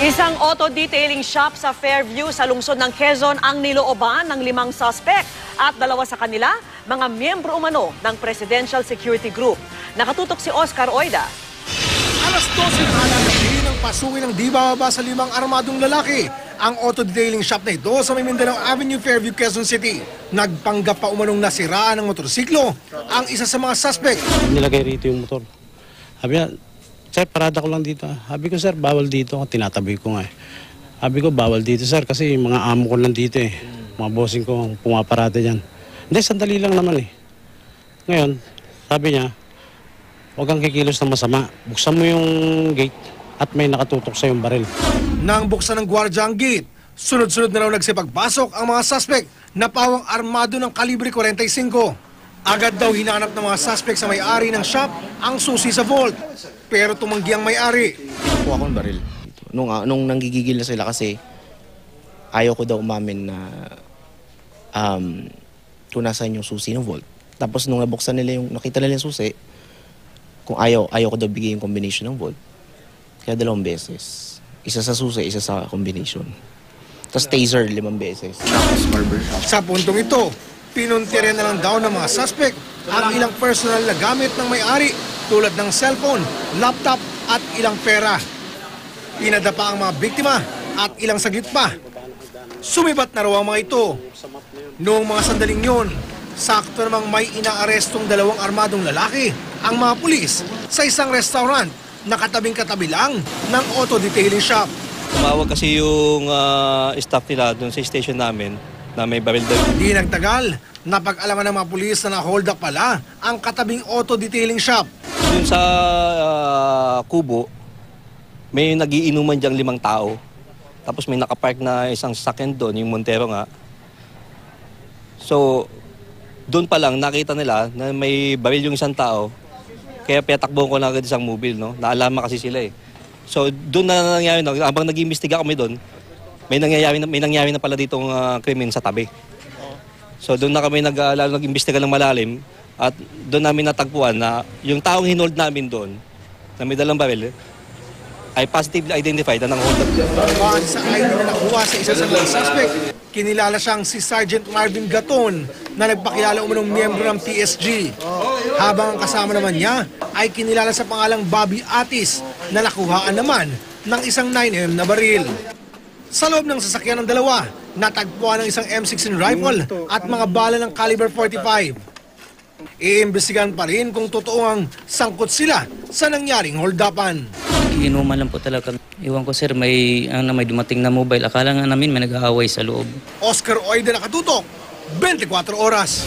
Isang auto detailing shop sa Fairview sa lungsod ng Quezon ang nilooban ng 5 suspect at 2 sa kanila, mga miyembro umano ng Presidential Security Group. Nakatutok si Oscar Oida. Alas 12 ng gabi nang pasukin ng di bababa sa 5 armadong lalaki ang auto detailing shop na ito sa may Mindanao Avenue, Fairview, Quezon City. Nagpanggap pa umanong nasiraan ng motorsiklo ang isa sa mga suspect. Nilagay rito yung motor. Sabi niya, sir, parada ko lang dito. Sabi ko, sir, bawal dito. Tinatabi ko nga eh. Sabi ko, bawal dito, sir, kasi mga amo ko lang dito eh. Mga bossing ko ang pumaparada dyan. Hindi, sandali lang naman eh. Ngayon, sabi niya, huwag kang kikilos na masama. Buksan mo yung gate at may nakatutok sa yung baril. Nang buksan ng gwardya ang gate, sunod-sunod na raw nagsipagpasok ang mga suspect na pawang armado ng kalibre 45. Agad daw hinanap ng mga suspect sa may-ari ng shop ang susi sa vault. Pero tumanggi ang may-ari. Nakuha ko ng baril. Nung nanggigigil na sila kasi ayaw ko daw umamin na kung nasaan yung susi ng vault. Tapos nung nabuksan nila yung, nakita nila yung susi, kung ayaw ko daw bigay yung combination ng vault. Kaya 2 beses. Isa sa susi, isa sa combination. Tapos taser 5 beses. Sa puntong ito, pinuntire na lang daw ng mga suspect ang ilang personal na gamit ng may-ari tulad ng cellphone, laptop at ilang pera. Pinadapa ang mga biktima at ilang saglit pa. Sumibat na raw ang mga ito. Noong mga sandaling yun, sakto namang may inaarestong 2 armadong lalaki ang mga pulis sa isang restaurant na katabing-katabi lang ng auto detailing shop. Tumawag kasi yung staff nila doon sa station namin na may baril daw. Di nagtagal, napag-alaman ng mga pulis na na-hold up pala ang katabing auto detailing shop. Doon sa kubo, may nagiinuman diyang 5 tao. Tapos may nakapark na isang sasakyan doon, yung Montero nga. So, doon pa lang nakita nila na may baril yung isang tao. Kaya pinatakbuhan ko na agad isang mobile, no? Naalama kasi sila eh. So, doon na nangyari, no? Habang nag-iimbestiga kami doon, may nangyari na pala ditong krimen sa tabi. So, doon na kami nag-imbestiga ng malalim at doon namin natagpuan na yung taong hinold namin doon na may dalang baril ay positively identified na nang-hold up. Base sa ID na nakuha sa isa sa mga suspect, kinilala siyang si Sergeant Marvin Gaton na nagpakilala umunong miyembro ng PSG. Habang ang kasama naman niya ay kinilala sa pangalang Bobby Atis na nakuhaan naman ng isang 9mm na baril. Sa loob ng sasakyan ng 2, natagpuan ng isang M16 rifle at mga bala ng caliber 45. Iimbestigahan pa rin kung totoo ang sangkot sila sa nangyaring hold-upan. Inuman lang po talaga. Iwan ko sir, may dumating na mobile. Akala nga namin may nag-aaway sa loob. Oscar Oida, nakatutok, 24 oras.